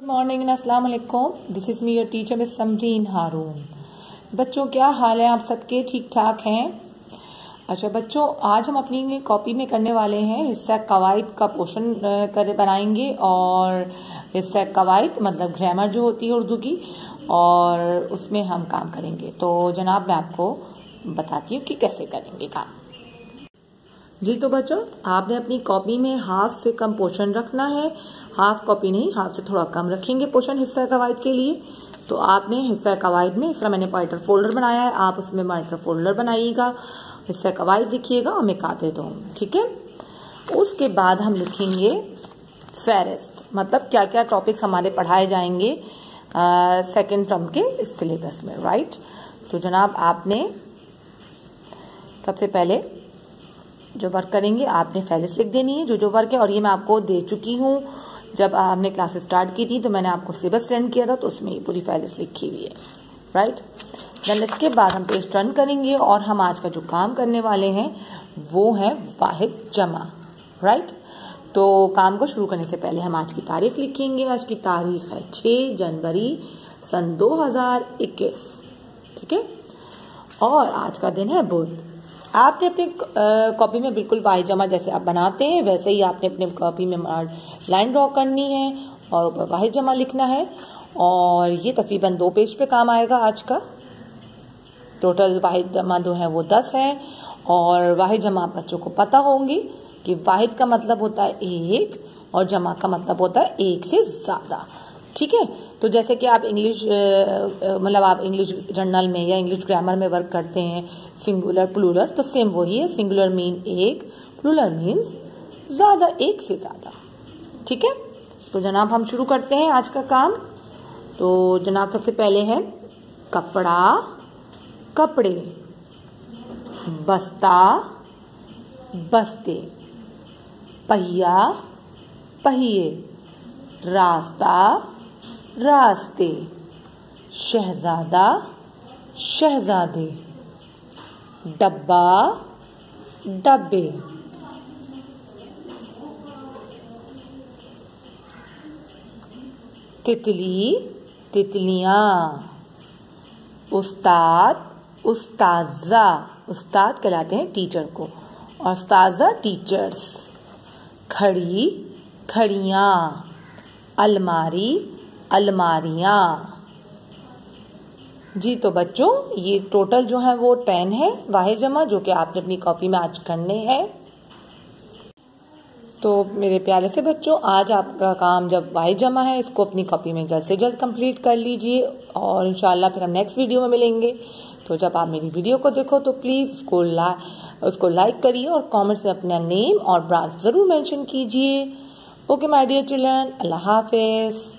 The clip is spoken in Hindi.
मॉर्निंग एंड अस्सलाम वालेकुम। This is me your teacher miss Samreen Haroon. बच्चों क्या हाल है, आप सबके ठीक ठाक हैं? अच्छा बच्चों, आज हम अपनी कॉपी में करने वाले हैं हिस्सा कवायद का पोर्शन बनाएंगे। और हिस्सा कवायद मतलब ग्रामर जो होती है उर्दू की, और उसमें हम काम करेंगे। तो जनाब मैं आपको बताती हूँ कि कैसे करेंगे काम। जी तो बच्चों, आपने अपनी कॉपी में हाफ से कम पोर्शन रखना है। हाफ कॉपी नहीं, हाफ से थोड़ा कम रखेंगे पोर्शन हिस्सा कवायद के लिए। तो आपने हिस्सा कवायद में, इस तरह मैंने पॉइंटर फोल्डर बनाया है, आप उसमें पॉइंटर फोल्डर बनाइएगा, हिस्सा कवायद लिखिएगा और मैं काटे दो, ठीक है। उसके बाद हम लिखेंगे फेहरिस्त, मतलब क्या क्या टॉपिक्स हमारे पढ़ाए जाएंगे सेकेंड टर्म के सिलेबस में, राइट। तो जनाब आपने सबसे पहले जो वर्क करेंगे, आपने फेहरिस्त लिख देनी है जो वर्क है, और ये मैं आपको दे चुकी हूँ। जब आपने क्लासेस स्टार्ट की थी तो मैंने आपको सिलेबस सेंड किया था, तो उसमें ये पूरी फेहरिस्त लिखी हुई है, राइट। देन इसके बाद हम पेज टर्न करेंगे और हम आज का जो काम करने वाले हैं वो है वाहिद जमा, राइट। तो काम को शुरू करने से पहले हम आज की तारीख लिखेंगे। आज की तारीख है 6 जनवरी सन 2021, ठीक है। और आज का दिन है बुध। आपने अपने कॉपी में बिल्कुल वाहिद जमा जैसे आप बनाते हैं वैसे ही आपने अपने कॉपी में लाइन ड्रॉ करनी है और वाहिद जमा लिखना है। और ये तकरीबन 2 पेज पे काम आएगा आज का। टोटल वाहिद जमा जो है वो 10 है। और वाहिद जमा बच्चों को पता होंगी कि वाहिद का मतलब होता है एक और जमा का मतलब होता है एक से ज़्यादा, ठीक है। तो जैसे कि आप इंग्लिश मतलब आप इंग्लिश जर्नल में या इंग्लिश ग्रामर में वर्क करते हैं सिंगुलर प्लूरल, तो सेम वही है। सिंगुलर मीन एक, प्लूरल मीन्स ज़्यादा, एक से ज़्यादा, ठीक है। तो जनाब हम शुरू करते हैं आज का काम। तो जनाब सबसे पहले है कपड़ा, कपड़े, बस्ता, बस्ते, पहिया, पहिए, रास्ता, रास्ते, शहजादा, शहजादे, डब्बा, डब्बे, तितली, तितलियां, उस्ताद, उस्ताजा, उस्ताद कहलाते हैं टीचर को, और उस्ताजा टीचर्स, खड़ी, खड़ियां, अलमारी, अलमारियां। जी तो बच्चों, ये टोटल जो है वो 10 है वाहिद जमा, जो कि आपने अपनी कॉपी में आज करने हैं। तो मेरे प्यारे से बच्चों, आज आपका काम जब वाहिद जमा है, इसको अपनी कॉपी में जल्द से जल्द कंप्लीट कर लीजिए। और इंशाल्लाह फिर हम नेक्स्ट वीडियो में मिलेंगे। तो जब आप मेरी वीडियो को देखो तो प्लीज़ उसको लाइक करिए और कमेंट्स में अपना नेम और ब्रांच ज़रूर मेंशन कीजिए। ओके माय डियर चिल्ड्रन, अल्लाह हाफिज़।